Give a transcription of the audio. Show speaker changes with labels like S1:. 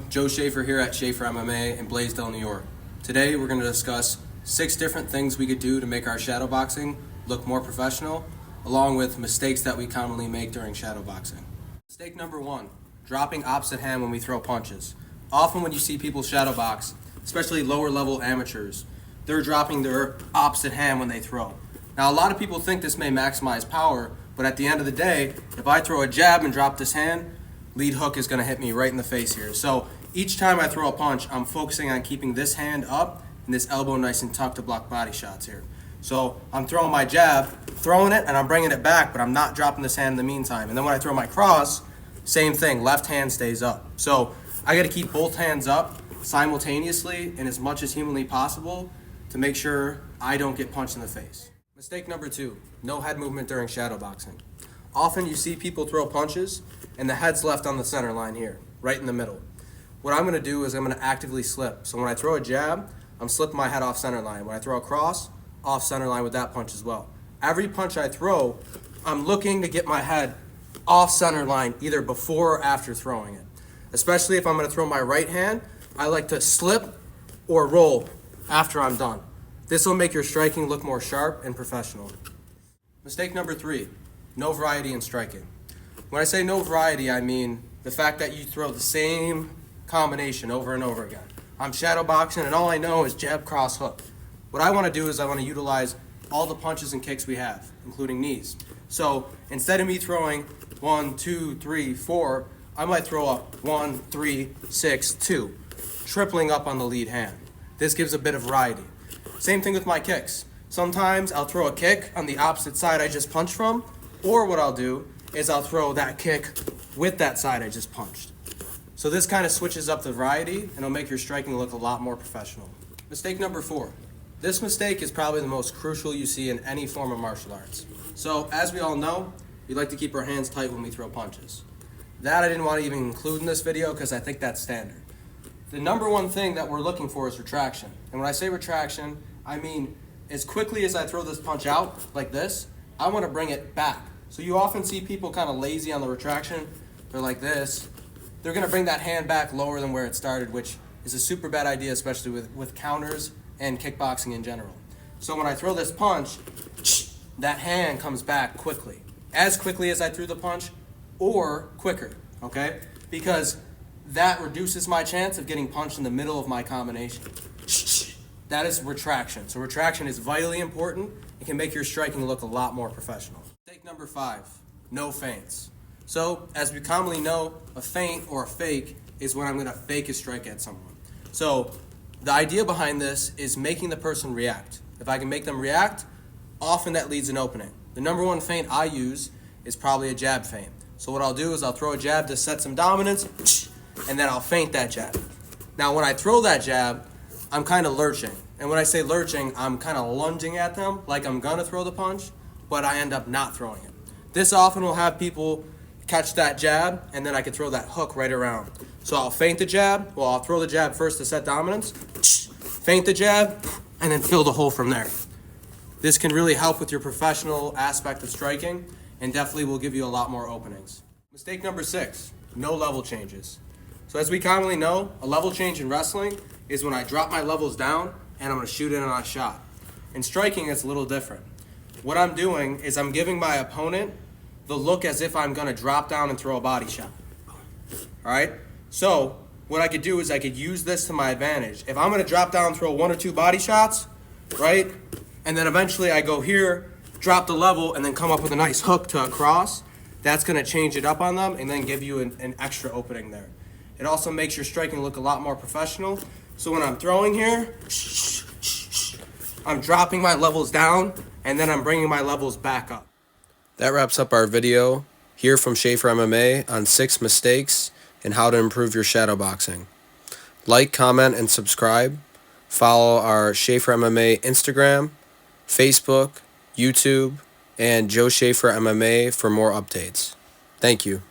S1: Joe Schaffer here at Schaffer MMA in Blaisdell, New York. Today we're going to discuss 6 different things we could do to make our shadow boxing look more professional, along with mistakes that we commonly make during shadow boxing. Mistake number 1, dropping opposite hand when we throw punches. Often when you see people shadow box, especially lower level amateurs, they're dropping their opposite hand when they throw. Now a lot of people think this may maximize power, but at the end of the day, if I throw a jab and drop this hand, lead hook is going to hit me right in the face here. So each time I throw a punch, I'm focusing on keeping this hand up and this elbow nice and tucked to block body shots here. So I'm throwing my jab, throwing it, and I'm bringing it back, but I'm not dropping this hand in the meantime. And then when I throw my cross, same thing, left hand stays up. So I got to keep both hands up simultaneously and as much as humanly possible to make sure I don't get punched in the face. Mistake number 2, no head movement during shadow boxing. Often you see people throw punches and the head's left on the center line here, right in the middle. What I'm going to do is I'm going to actively slip. So when I throw a jab, I'm slipping my head off center line. When I throw a cross, off center line with that punch as well. Every punch I throw, I'm looking to get my head off center line either before or after throwing it. Especially if I'm going to throw my right hand, I like to slip or roll after I'm done. This will make your striking look more sharp and professional. Mistake number 3, no variety in striking. When I say no variety, I mean the fact that you throw the same combination over and over again. I'm shadow boxing and all I know is jab, cross, hook. What I want to do is I want to utilize all the punches and kicks we have, including knees. So instead of me throwing 1, 2, 3, 4, I might throw up 1, 3, 6, 2, tripling up on the lead hand. This gives a bit of variety. Same thing with my kicks. Sometimes I'll throw a kick on the opposite side I just punched from, or what I'll do is I'll throw that kick with that side I just punched. So this kind of switches up the variety and it'll make your striking look a lot more professional. Mistake number 4. This mistake is probably the most crucial you see in any form of martial arts. So as we all know, we like to keep our hands tight when we throw punches. That I didn't want to even include in this video because I think that's standard. The number one thing that we're looking for is retraction. And when I say retraction, I mean as quickly as I throw this punch out like this, I want to bring it back. So you often see people kind of lazy on the retraction. They're like this. They're going to bring that hand back lower than where it started, which is a super bad idea, especially with counters and kickboxing in general. So when I throw this punch, that hand comes back quickly. As quickly as I threw the punch or quicker, okay? Because that reduces my chance of getting punched in the middle of my combination. That is retraction. So retraction is vitally important. It can make your striking look a lot more professional. Mistake number 5, no feints. So as we commonly know, a feint or a fake is when I'm going to fake a strike at someone. So the idea behind this is making the person react. If I can make them react, often that leads an opening. The number 1 feint I use is probably a jab feint. So what I'll do is I'll throw a jab to set some dominance, and then I'll feint that jab. Now when I throw that jab, I'm kind of lurching. And when I say lurching, I'm kind of lunging at them like I'm going to throw the punch, but I end up not throwing it. This often will have people catch that jab, and then I can throw that hook right around. So I'll feint the jab, I'll throw the jab first to set dominance, feint the jab, and then fill the hole from there. This can really help with your professional aspect of striking, and definitely will give you a lot more openings. Mistake number 6, no level changes. So as we commonly know, a level change in wrestling is when I drop my levels down and I'm going to shoot in on a shot. In striking, it's a little different. What I'm doing is I'm giving my opponent the look as if I'm going to drop down and throw a body shot. All right? So what I could do is I could use this to my advantage. If I'm going to drop down and throw 1 or 2 body shots, right, and then eventually I go here, drop the level, and then come up with a nice hook to a cross, that's going to change it up on them and then give you an extra opening there. It also makes your striking look a lot more professional. So when I'm throwing here, I'm dropping my levels down, and then I'm bringing my levels back up. That wraps up our video here from Schaffer MMA on 6 mistakes and how to improve your shadow boxing. Like, comment, and subscribe. Follow our Schaffer MMA Instagram, Facebook, YouTube, and Joe Schaffer MMA for more updates. Thank you.